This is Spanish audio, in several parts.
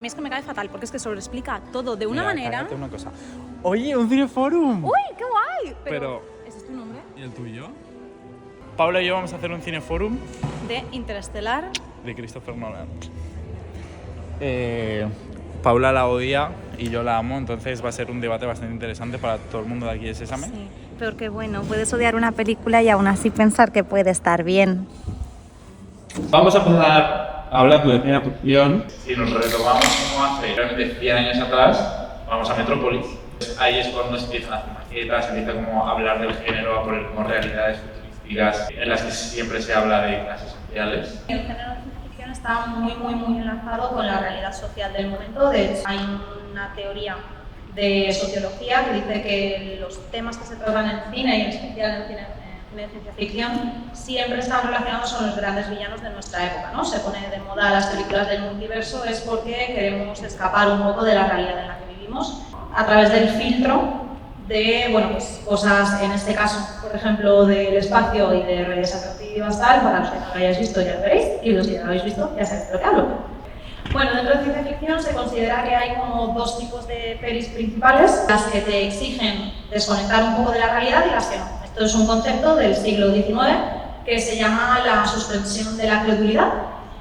A mí es que me cae fatal porque es que se lo explica todo de una Mira, manera. cállate una cosa. Oye, un cineforum. ¡Uy, qué guay! Pero ¿ese es tu nombre? ¿Y el tuyo? Paula y yo vamos a hacer un cineforum De Interestelar. de Christopher Nolan. Paula la odia y yo la amo, entonces va a ser un debate bastante interesante para todo el mundo de aquí de Sésame. Sí, porque bueno, puedes odiar una película y aún así pensar que puede estar bien. Vamos a empezar hablando de ciencia ficción. Si nos retomamos como hace realmente 100 años atrás, vamos a Metrópolis. Ahí es cuando se empiezan a hacer maquetas, se empieza como a hablar del género, a poner como realidades futurísticas en las que siempre se habla de clases sociales. El género de ciencia ficción está muy enlazado con la realidad social del momento. De hecho, hay una teoría de sociología que dice que los temas que se tratan en cine y en especial en cine de ciencia ficción siempre están relacionados con los grandes villanos de nuestra época, ¿no? Se pone de moda las películas del multiverso es porque queremos escapar un poco de la realidad en la que vivimos a través del filtro de, bueno, pues cosas, en este caso, por ejemplo, del espacio y de redes atractivas tal, para los que no lo hayáis visto ya lo veréis, y los que ya lo habéis visto ya sabéis de lo que hablo. Bueno, dentro de ciencia ficción se considera que hay como dos tipos de pelis principales, las que te exigen desconectar un poco de la realidad y las que no. Esto es un concepto del siglo XIX que se llama la suspensión de la credulidad,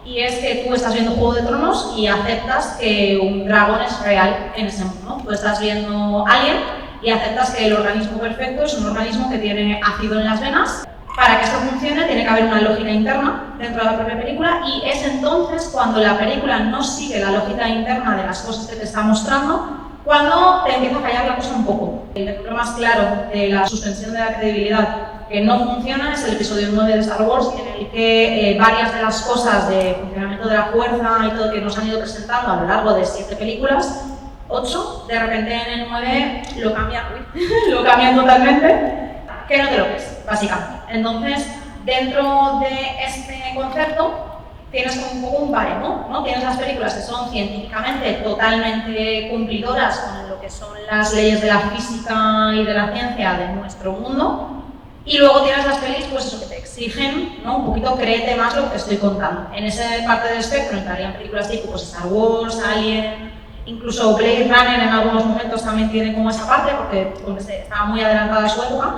y es que tú estás viendo Juego de Tronos y aceptas que un dragón es real en ese mundo. Tú estás viendo Alien y aceptas que el organismo perfecto es un organismo que tiene ácido en las venas. Para que esto funcione tiene que haber una lógica interna dentro de la propia película, y es entonces cuando la película no sigue la lógica interna de las cosas que te está mostrando, cuando te empieza a fallar la cosa un poco. El ejemplo más claro de la suspensión de la credibilidad que no funciona es el episodio 9 de Star Wars, en el que varias de las cosas de funcionamiento de la fuerza y todo que nos han ido presentando a lo largo de 7 películas, 8, de repente en el 9 lo cambian totalmente, que no te lo crees, básicamente. Entonces, dentro de este concepto, tienes como un poco un baremo, ¿no? Tienes las películas que son científicamente totalmente cumplidoras con lo que son las leyes de la física y de la ciencia de nuestro mundo, y luego tienes las pelis, pues eso, que te exigen, ¿no? Un poquito créete más lo que te estoy contando. En esa parte del espectro entrarían películas tipo pues, Star Wars, Alien, incluso Blade Runner en algunos momentos también tiene como esa parte, porque estaba muy adelantada a su época.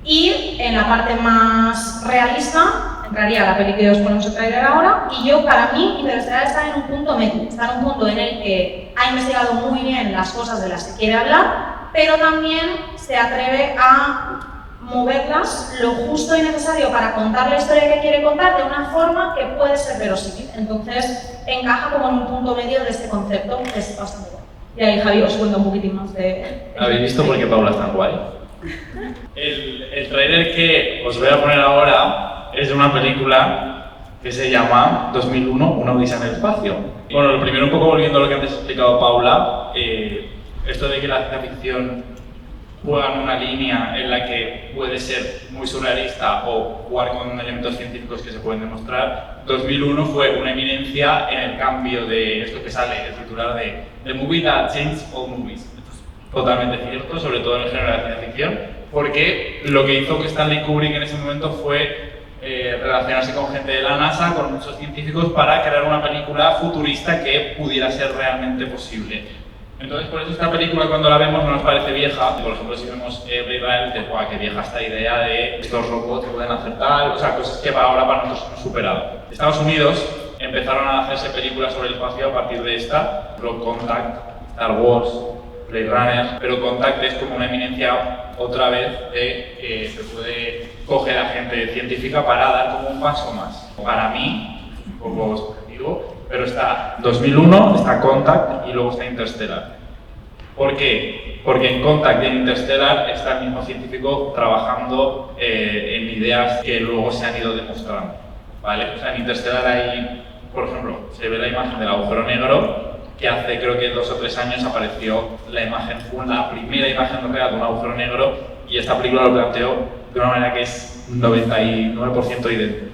Y en la parte más realista entraría la peli que os ponemos el trailer ahora, y yo, para mí, Interestelar está en un punto medio, está en un punto en el que ha investigado muy bien las cosas de las que quiere hablar, pero también se atreve a moverlas lo justo y necesario para contar la historia que quiere contar de una forma que puede ser verosímil. Entonces, encaja como en un punto medio de este concepto, que es bastante bueno. Y ahí, Javi, os cuento un poquitín más de... ¿Habéis visto por qué Paula es tan guay? El trailer que os voy a poner ahora es de una película que se llama 2001, Una odisea en el espacio. Bueno, lo primero, un poco volviendo a lo que antes ha explicado Paula, esto de que la ciencia ficción juega en una línea en la que puede ser muy surrealista o jugar con elementos científicos que se pueden demostrar. 2001 fue una eminencia en el cambio de esto que sale, el titular de The Movie That Changed All Movies. Esto es totalmente cierto, sobre todo en el género de la ciencia ficción, porque lo que hizo que Stanley Kubrick en ese momento fue relacionarse con gente de la NASA, con muchos científicos, para crear una película futurista que pudiera ser realmente posible. Entonces, por eso esta película, cuando la vemos, no nos parece vieja. Por ejemplo, si vemos Blade Runner, dices, ¡guau, qué vieja esta idea de estos robots que pueden hacer tal! O sea, cosas que ahora para nosotros hemos superado. Estados Unidos empezaron a hacerse películas sobre el espacio a partir de esta, Rock Contact, Star Wars, Blade Runner, pero Contact es como una eminencia otra vez de que se puede coger a gente científica para dar como un paso más. Para mí, un poco subjetivo, pero está 2001, está Contact y luego está Interstellar. ¿Por qué? Porque en Contact y en Interstellar está el mismo científico trabajando en ideas que luego se han ido demostrando, ¿vale? O sea, en Interstellar hay, por ejemplo, se ve la imagen del agujero negro, que hace creo que 2 o 3 años apareció la imagen, la primera imagen real de un agujero negro, y esta película lo planteó de una manera que es 99% idéntico.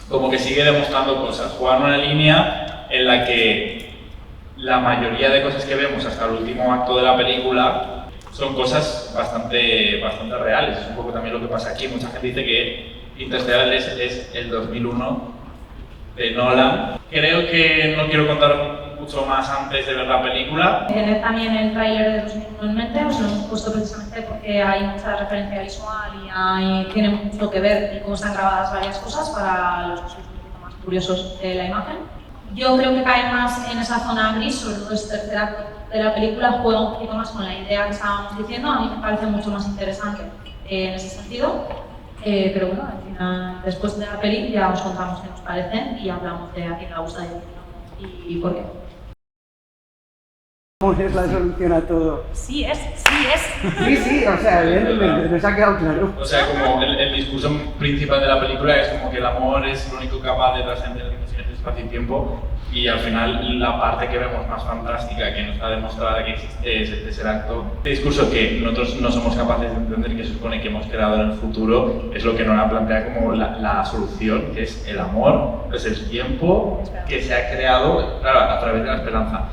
Como que sigue demostrando cosas, juega en una línea en la que la mayoría de cosas que vemos hasta el último acto de la película son cosas bastante reales. Es un poco también lo que pasa aquí. Mucha gente dice que Interstellar es el 2001 de Nolan. Creo que no quiero contar mucho más antes de ver la película. Tener también el tráiler de 2001 en mente, os lo hemos puesto precisamente porque hay mucha referencia visual y tiene mucho que ver y cómo están grabadas varias cosas para los que sois un poquito más curiosos de la imagen. Yo creo que cae más en esa zona gris, sobre todo este tercer acto de la película, juega un poquito más con la idea que estábamos diciendo. A mí me parece mucho más interesante en ese sentido. Pero bueno, al final, después de la peli ya os contamos qué nos parecen y hablamos de a quién le gusta y por qué. ¿Cómo es la solución a todo? Sí es. Sí, o sea, evidentemente, nos ha quedado claro. O sea, como el discurso principal de la película es como que el amor es lo único capaz de trascender dimensiones de espacio y tiempo, y al final la parte que vemos más fantástica, que no está demostrada que existe, es el tercer acto. Este discurso que nosotros no somos capaces de entender, que se supone que hemos creado en el futuro, es lo que nos la plantea como la solución, que es el amor, es el tiempo que se ha creado, claro, a través de la esperanza.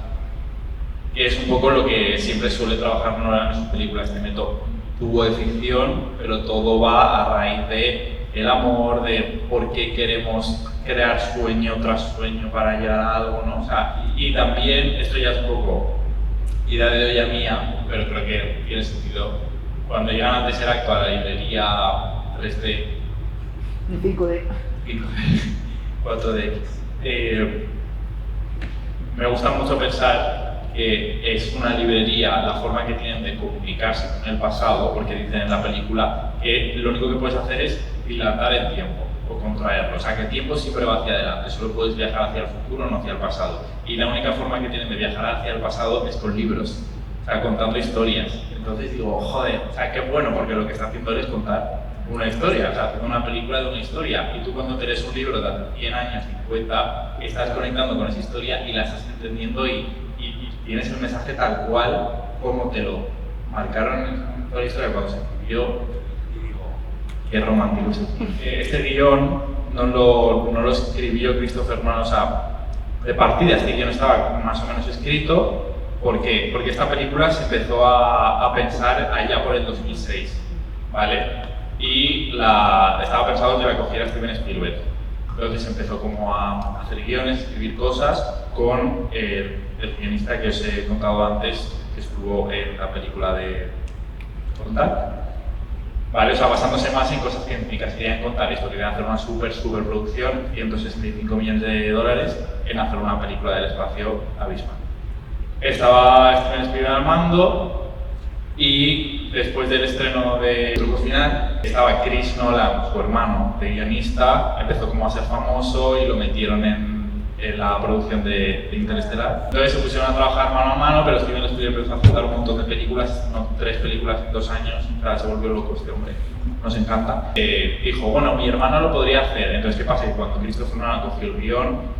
Que es un poco lo que siempre suele trabajar Nolan en sus películas, este método tubo de ficción, pero todo va a raíz de el amor, de por qué queremos crear sueño tras sueño para llegar a algo, ¿no? O sea, y también, esto ya es un poco idea de olla mía, pero creo que tiene sentido. Cuando llegan al tercer acto a la librería 3D, 5D, 4D, me gusta mucho pensar que es una librería la forma que tienen de comunicarse con el pasado, porque dicen en la película que lo único que puedes hacer es dilatar el tiempo o contraerlo, o sea que el tiempo siempre va hacia adelante, solo puedes viajar hacia el futuro, no hacia el pasado, y la única forma que tienen de viajar hacia el pasado es con libros, o sea, contando historias. Entonces digo, joder, o sea, qué bueno, porque lo que está haciendo él es contar una historia, o sea, haciendo una película de una historia, y tú cuando te lees un libro de hace 100 años, 50, estás conectando con esa historia y la estás entendiendo y tienes el mensaje tal cual como te lo marcaron en toda la historia cuando se escribió, y digo, qué romántico es esto. Este guión no lo escribió Christopher Nolan, o sea, de partida este guión estaba más o menos escrito, porque esta película se empezó a pensar allá por el 2006, ¿vale? Y estaba pensado que la cogiera Steven Spielberg. Entonces empezó como a hacer guiones, escribir cosas con el guionista que os he contado antes, que estuvo en la película de Contact. Vale, o sea, basándose más en cosas científicas, querían contar esto, querían hacer una super producción, 165 millones de dólares en hacer una película del espacio abismal. Estaba Steven Spielberg al mando, y después del estreno de Truco Final, estaba Chris Nolan, su hermano de guionista, empezó como a ser famoso y lo metieron en la producción de Interestelar. Entonces se pusieron a trabajar mano a mano, pero Steven Spielberg empezó a hacer un montón de películas, 3 películas en 2 años, o sea, se volvió loco este hombre, nos encanta. Dijo, bueno, mi hermano lo podría hacer, entonces ¿qué pasa? Que cuando Christopher Nolan cogió el guión,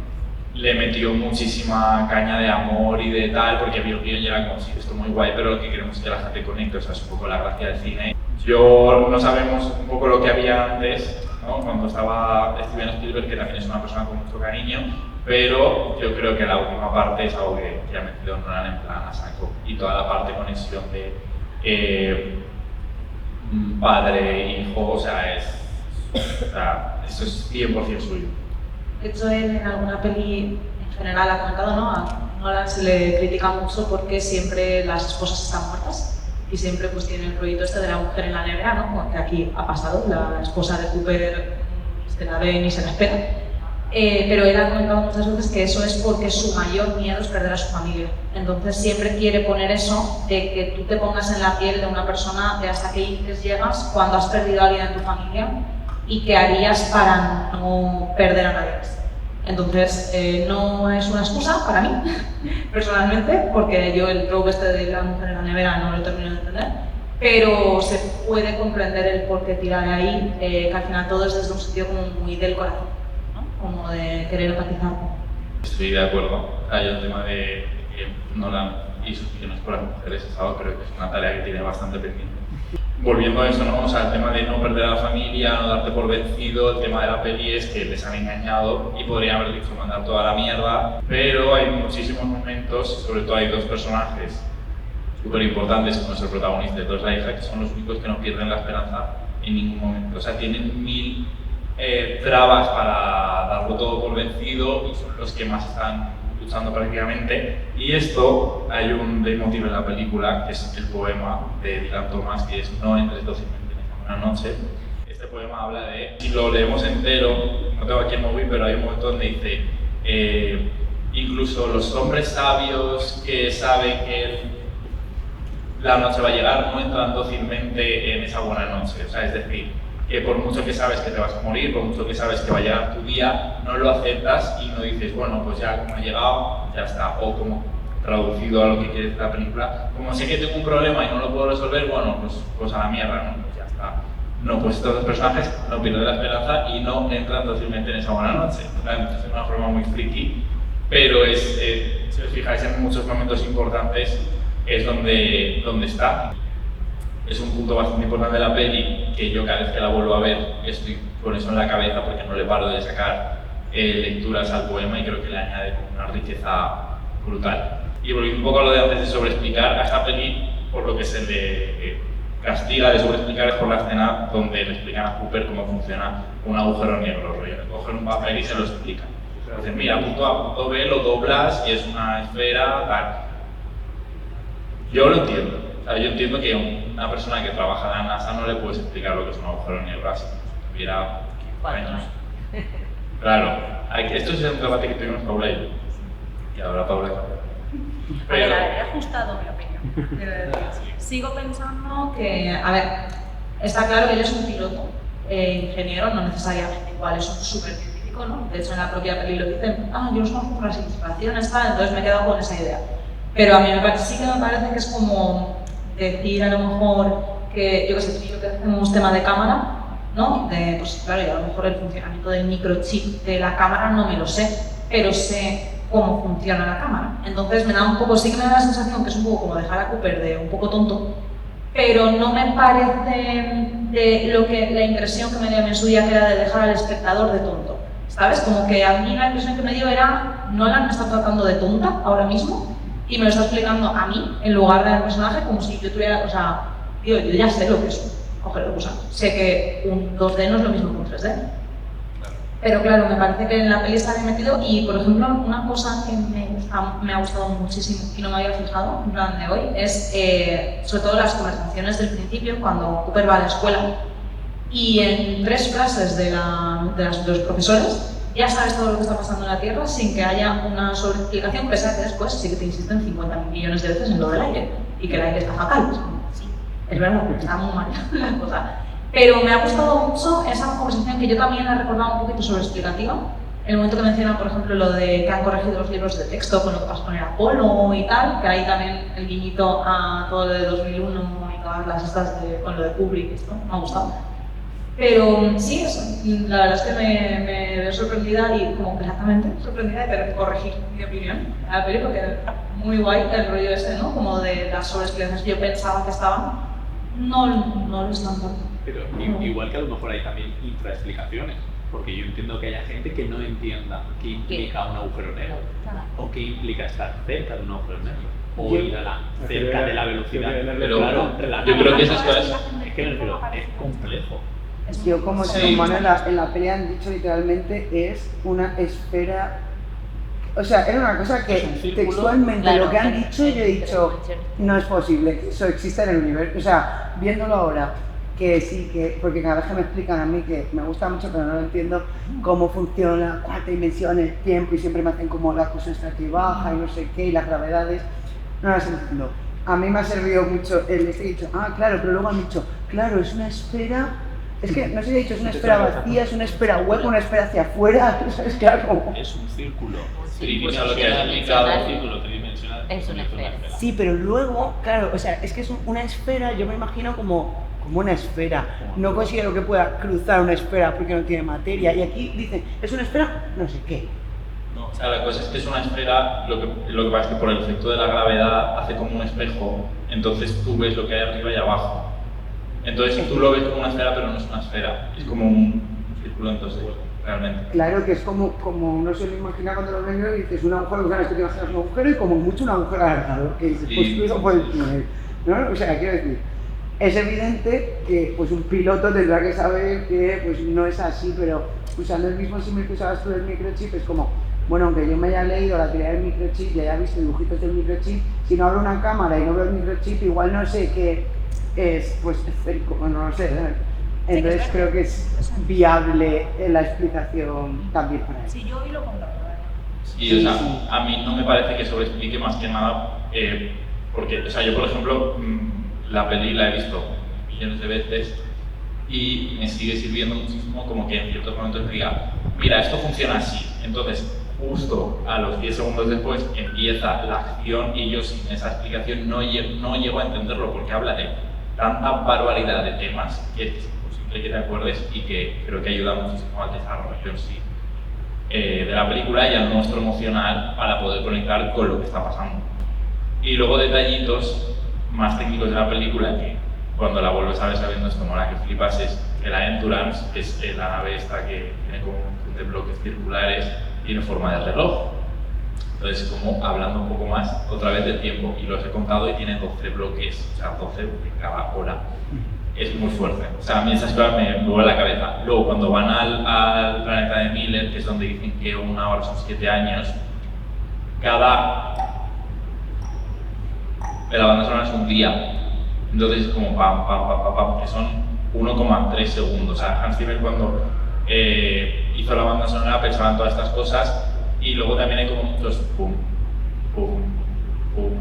le metió muchísima caña de amor y de tal, porque vio el guión y era como, sí, esto es muy guay, pero lo que queremos es que la gente conecte, o sea, es un poco la gracia del cine. No sabemos un poco lo que había antes, ¿no? Cuando estaba Steven Spielberg, que también es una persona con mucho cariño, pero yo creo que la última parte es algo que ha metido Nolan en plan a saco, y toda la parte conexión de padre, hijo, o sea, eso es 100% suyo. De hecho, él en alguna peli en general ha comentado, ¿no? A Nolan se le critica mucho porque siempre las esposas están muertas y siempre pues tiene el proyecto este de la mujer en la nevera, ¿no? Que aquí ha pasado, la esposa de Cooper se la ve ni se la espera. Pero él ha comentado muchas veces que eso es porque su mayor miedo es perder a su familia. Entonces siempre quiere poner eso de que tú te pongas en la piel de una persona de hasta qué límites llegas cuando has perdido a alguien en tu familia y qué harías para no perder a nadie más. Entonces, no es una excusa para mí, personalmente, porque yo el trope este de la mujer en la nevera no lo termino de entender, pero se puede comprender el por qué tirar de ahí, que al final todo es desde un sitio como muy del corazón, ¿no? Como de querer empatizar. Estoy de acuerdo. Hay el tema de que Nolan y sus guiones por las mujeres es algo, creo que es una tarea que tiene bastante pendiente. Volviendo a eso, ¿no? O sea, el tema de no perder a la familia, no darte por vencido, el tema de la peli es que les han engañado y podrían haber dicho mandar toda la mierda, pero hay muchísimos momentos, sobre todo hay 2 personajes súper importantes, como es el protagonista y la hija, que son los únicos que no pierden la esperanza en ningún momento. O sea, tienen 1000 trabas para darlo todo por vencido y son los que más están luchando prácticamente. Y esto, hay un leitmotiv en la película, que es el poema de Dylan Thomas, que es No entres dócilmente en esa noche. Este poema habla de, si lo leemos entero, no tengo aquí el móvil, pero hay un momento donde dice, incluso los hombres sabios que saben que la noche va a llegar no entran dócilmente en esa buena noche. O sea, es decir, que por mucho que sabes que te vas a morir, por mucho que sabes que va a llegar tu día, no lo aceptas y no dices, bueno, pues ya como ha llegado, ya está. O como traducido a lo que quiere la película, como sé que tengo un problema y no lo puedo resolver, bueno, pues a la mierda, ¿no? Pues ya está. No, pues estos dos personajes no pierden la esperanza y no entran dócilmente en esa buena noche. Es una forma muy friki, pero si os fijáis en muchos momentos importantes, es donde está. Es un punto bastante importante de la peli, que yo cada vez que la vuelvo a ver estoy con eso en la cabeza porque no le paro de sacar lecturas al poema y creo que le añade una riqueza brutal. Y volviendo un poco a lo de antes de sobreexplicar, a esta peli, por lo que se le castiga de sobreexplicar es por la escena donde le explican a Cooper cómo funciona un agujero negro, rollo. Cogen un papel y se lo explican. Dicen, mira, punto A, punto B, lo doblas y es una esfera, tal. Yo lo entiendo. O sea, yo entiendo que una persona que trabaja en la NASA no le puedes explicar lo que es un agujero negro así. Tuviera años. Claro, esto es un debate que tuvimos Paula y yo. Y ahora Paula. A ver, he ajustado mi opinión. Sigo pensando que, a ver, está claro que él es un piloto, ingeniero, no necesariamente igual, es un súper científico, ¿no? De hecho, en la propia peli lo dicen, yo los conozco por las ilustraciones, tal, entonces me he quedado con esa idea. Pero a mí sí que me parece que es como decir a lo mejor que, yo que sé, tú y yo que hacemos tema de cámara, ¿no? Pues claro, y a lo mejor el funcionamiento del microchip de la cámara no me lo sé, pero sé cómo funciona la cámara. Entonces me da un poco, sí que me da la sensación que es un poco como dejar a Cooper de un poco tonto, pero no me parece de lo que la impresión que me dio en su día que era de dejar al espectador de tonto. ¿Sabes? Como que a mí la impresión que me dio era, Nolan me está tratando de tonta ahora mismo y me lo está explicando a mí en lugar del personaje como si yo tuviera, o sea, tío, yo ya sé lo que es un agujero, o sea, sé que un 2D no es lo mismo que un 3D. Pero claro, me parece que en la peli está bien metido y, por ejemplo, una cosa que me ha gustado muchísimo y no me había fijado, en plan de hoy, es sobre todo las conversaciones del principio, cuando Cooper va a la escuela y en 3 frases de los profesores ya sabes todo lo que está pasando en la Tierra sin que haya una sobreexplicación, pese a que después sí que te insisten 50 millones de veces en lo del aire y que el aire está fatal. Pues, sí, es verdad, está muy mal la cosa. Pero me ha gustado mucho esa conversación que yo también la he recordado un poquito sobreexplicativa. El momento que mencionan, por ejemplo, lo de que han corregido los libros de texto con lo que pasó con el Apolo y tal, que hay también el guiñito a todo lo de 2001 y todas las estas con lo de Kubrick, esto me ha gustado. Pero sí, eso, la verdad es que me veo sorprendida y como completamente sorprendida de tener que corregir mi opinión a la peli, porque muy guay el rollo ese, ¿no? Como de las sobreexplicaciones que yo pensaba que estaban, no lo están dando. Pero igual que a lo mejor hay también infraexplicaciones, porque yo entiendo que haya gente que no entienda qué implica un agujero negro, o qué implica estar cerca de un agujero negro, o ir cerca de la velocidad. Pero claro, yo creo que esas cosas... Es que es complejo. Yo como ser humano en la peli han dicho literalmente es una esfera, o sea, era una cosa que textualmente claro, lo que han dicho yo he dicho no es posible, eso existe en el universo, o sea, viéndolo ahora, que sí, que porque cada vez que me explican a mí que me gusta mucho pero no lo entiendo cómo funciona, cuarta dimensión, el tiempo y siempre me hacen como la cosa está aquí baja y no sé qué y las gravedades, no las entiendo. A mí me ha servido mucho el he dicho, claro, pero luego han dicho, claro, es una esfera. Es que no sé si he dicho, es una esfera vacía, es una esfera hueca, una esfera hacia afuera, ¿sabes? Claro. Es un círculo tridimensional, lo que has explicado. Círculo tridimensional es una esfera. Sí, pero luego, claro, o sea, es que es una esfera, yo me imagino como una esfera. No considero que pueda cruzar una esfera porque no tiene materia. Y aquí dicen, es una esfera, no sé qué. No, o sea, la cosa es que es una esfera, lo que pasa es que por el efecto de la gravedad hace como un espejo, entonces tú ves lo que hay arriba y abajo. Entonces tú lo ves como una esfera, pero no es una esfera, es como un círculo, entonces, realmente. Claro que es como uno se lo imagina cuando lo ven y dices un agujero, que te imaginas un agujero y como mucho un agujero alargado, que dices, pues tú eso puedes poner, ¿no? O sea, quiero decir, es evidente que pues un piloto tendrá que saber que pues no es así, pero usando el mismo símil que usabas tú del microchip es como, bueno, aunque yo me haya leído la teoría del microchip y haya visto dibujitos del microchip, si no abro una cámara y no veo el microchip, igual no sé qué es, pues esférico, bueno, no sé, ¿sabes? Entonces creo que es viable la explicación también para él. Sí, yo hoy lo comparto. Sí, o sea, a mí no me parece que sobreexplique más que nada, porque, o sea, yo por ejemplo, la peli la he visto millones de veces y me sigue sirviendo muchísimo como que en ciertos momentos me diga, mira, esto funciona así, entonces justo a los 10 segundos después empieza la acción y yo sin esa explicación no llego a entenderlo porque habla de tanta barbaridad de temas que es imposible que te acuerdes y que creo que ayuda muchísimo al desarrollo en sí de la película y al nuestro emocional para poder conectar con lo que está pasando. Y luego detallitos más técnicos de la película que cuando la vuelves a ver sabiendo esto mola que flipas es el Endurance, que es la nave esta que tiene como un montón de bloques circulares, tiene forma de reloj. Entonces, como hablando un poco más otra vez del tiempo, y los he contado y tiene 12 bloques, o sea, 12 en cada hora. Es muy fuerte. O sea, a mí esas cosas me vuelven la cabeza. Luego, cuando van al planeta de Miller, que es donde dicen que una hora son 7 años, cada de la banda sonora es un día. Entonces, como pam, pam, pam, pam, pam, que son 1,3 segundos. O sea, Hans Zimmer cuando hizo la banda sonora pensaba en todas estas cosas y luego también hay como muchos pum, pum, pum,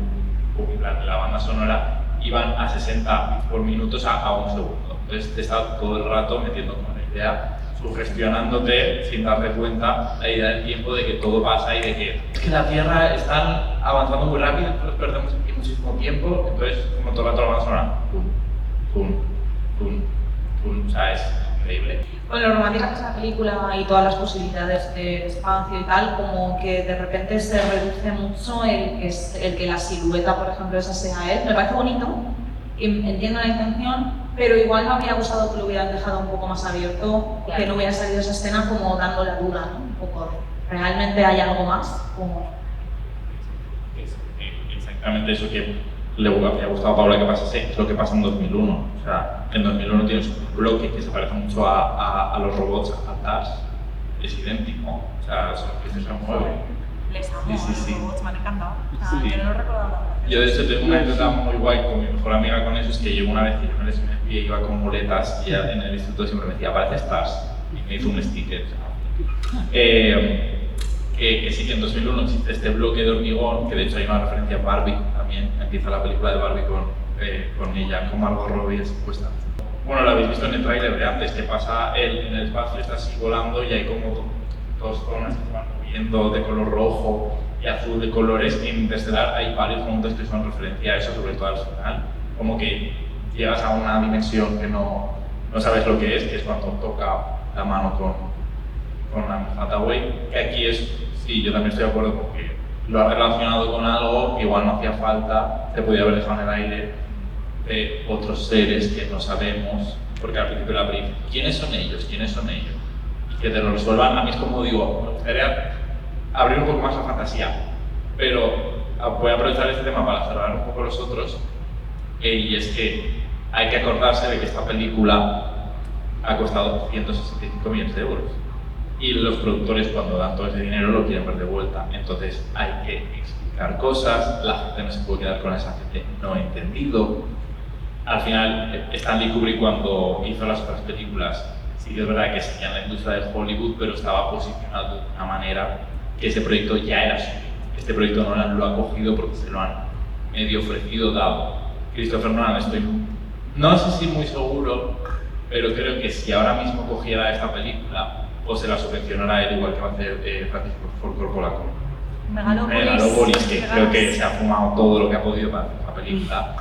pum, la banda sonora iban a 60 por minutos a 1 segundo. Entonces te está todo el rato metiendo con la idea, sugestionándote sin darte cuenta la idea del tiempo de que todo pasa y de que es que la Tierra está avanzando muy rápido, entonces perdemos aquí muchísimo tiempo, entonces como todo el rato la banda sonora, pum, pum, pum, pum, o sea, es increíble. Con lo romántica que es la película y todas las posibilidades de espacio y tal, como que de repente se reduce mucho el que la silueta, por ejemplo, esa sea él. Me parece bonito, entiendo la intención, pero igual me habría gustado que lo hubieran dejado un poco más abierto, que no hubiera salido esa escena como dando la duda, ¿no? Un poco de, ¿realmente hay algo más? Como... Exactamente eso que le había gustado a Paula que pasase, es lo que pasa en 2001. O sea, en 2001 tienes un bloque que se parece mucho a los robots, a TARS, es idéntico. O sea, son que se mueven. Les amo, sí. los robots me han encantado. O sea, Sí. yo no lo recordaba. Yo de hecho tengo una anécdota muy guay con mi mejor amiga con eso, es que yo una vez en el SMP iba con muletas y ella en el instituto siempre me decía, pareces TARS, y me hizo un sticker. Que sí que en 2001 existe este bloque de hormigón, que de hecho hay una referencia a Barbie también, empieza la película de Barbie con ella, con Margot Robbie supuesta. Bueno, lo habéis visto en el tráiler de antes, que pasa él en el espacio, está así volando y hay como dos zonas que se van moviendo de color rojo y azul de colores. En Interstellar hay varios momentos que son referencia a eso, sobre todo al final, como que llegas a una dimensión que no sabes lo que es cuando toca la mano con Anne Hathaway, que aquí es, sí, yo también estoy de acuerdo porque lo ha relacionado con algo que igual no hacía falta, se podía haber dejado en el aire de otros seres que no sabemos, porque al principio de la película, ¿quiénes son ellos? ¿Quiénes son ellos? Y que te lo resuelvan, a mí es como digo, me gustaría abrir un poco más la fantasía, pero voy a aprovechar este tema para cerrar un poco los otros, y es que hay que acordarse de que esta película ha costado 165 millones de euros. Y los productores cuando dan todo ese dinero lo quieren ver de vuelta, entonces hay que explicar cosas, la gente no se puede quedar con esa gente no he entendido. Al final, Stanley Kubrick cuando hizo las otras películas, sí que es verdad que seguía en la industria de Hollywood, pero estaba posicionado de una manera que ese proyecto ya era suyo. Este proyecto Nolan lo ha cogido porque se lo han medio ofrecido, dado. Christopher Nolan, estoy, no sé si muy seguro, pero creo que si ahora mismo cogiera esta película, o se la subvencionará él igual que va a hacer Francis Ford Coppola con Megalopolis, que creo que se ha fumado todo lo que ha podido para hacer la película.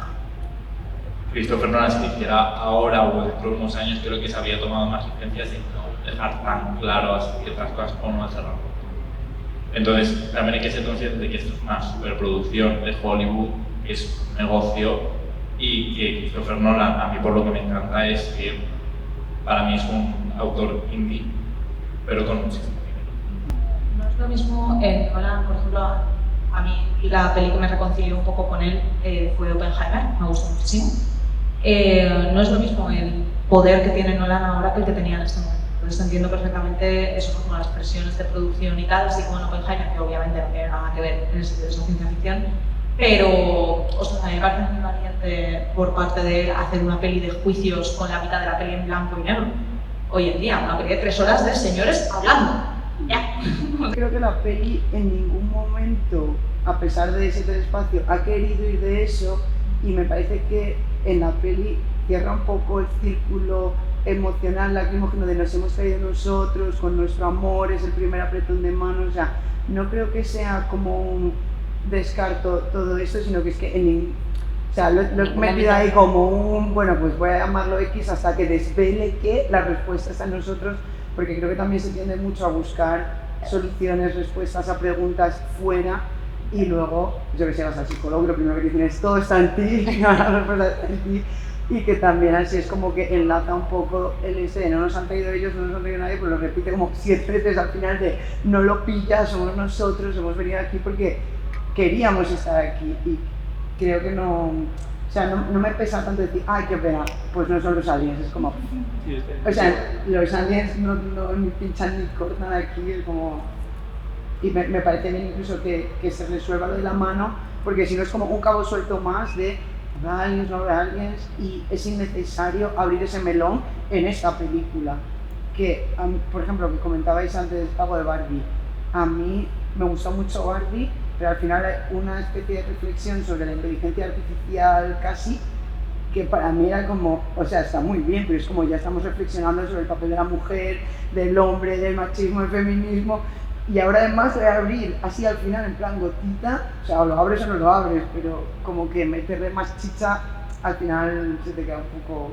Christopher Nolan, si lo hiciera ahora o dentro de unos años, creo que se habría tomado más licencias de no dejar tan claro ciertas cosas o no hacerlo. Entonces, también hay que ser consciente de que esto es una superproducción de Hollywood, que es un negocio, y que Christopher Nolan, a mí por lo que me encanta es que para mí es un autor indie, pero con muchísimo dinero. No es lo mismo Nolan, por ejemplo, a mí la peli que me reconcilió un poco con él fue Oppenheimer, me gustó muchísimo. No es lo mismo el poder que tiene Nolan ahora que el que tenía en este momento. Entonces entiendo perfectamente eso, como las presiones de producción y tal, así como en Oppenheimer, que obviamente no tiene nada que ver en el sentido de esa ciencia ficción, pero ostras, a mí me parece muy valiente por parte de hacer una peli de juicios con la mitad de la peli en blanco y negro. Hoy en día, una peli de 3 horas de señores hablando. Ya. Creo que la peli en ningún momento, a pesar de ese telespacio, ha querido ir de eso, y me parece que en la peli cierra un poco el círculo emocional, lacrimógeno de nos hemos traído nosotros, con nuestro amor, es el primer apretón de manos. O sea, no creo que sea como un descarto todo esto, sino que es que o sea, lo he metido ahí como un, bueno, pues voy a llamarlo X hasta que desvele que la respuesta está en nosotros, porque creo que también se tiende mucho a buscar soluciones, respuestas a preguntas fuera, y luego, yo que sé, vas al psicólogo, lo primero que dicen es todo está en ti, la respuesta está en ti, y que también así es como que enlaza un poco el ese de no nos han traído ellos, no nos han traído nadie, pues lo repite como 7 veces al final de no lo pillas, somos nosotros, hemos venido aquí porque queríamos estar aquí, y creo que no, o sea, no me pesa tanto decir, ay, qué pena, pues no son los aliens, es como, o sea, los aliens no ni pinchan ni cortan aquí, es como, y me parece bien incluso que se resuelva lo de la mano, porque si no es como un cabo suelto más de habrá aliens, no habrá aliens, y es innecesario abrir ese melón en esta película, que, por ejemplo, que comentabais antes algo de Barbie, a mí me gustó mucho Barbie, pero al final hay una especie de reflexión sobre la inteligencia artificial casi, que para mí era como, o sea, está muy bien, pero es como ya estamos reflexionando sobre el papel de la mujer, del hombre, del machismo, del feminismo, y ahora además voy a abrir así al final en plan gotita, o sea, o lo abres o no lo abres, pero como que meterle más chicha al final se te queda un poco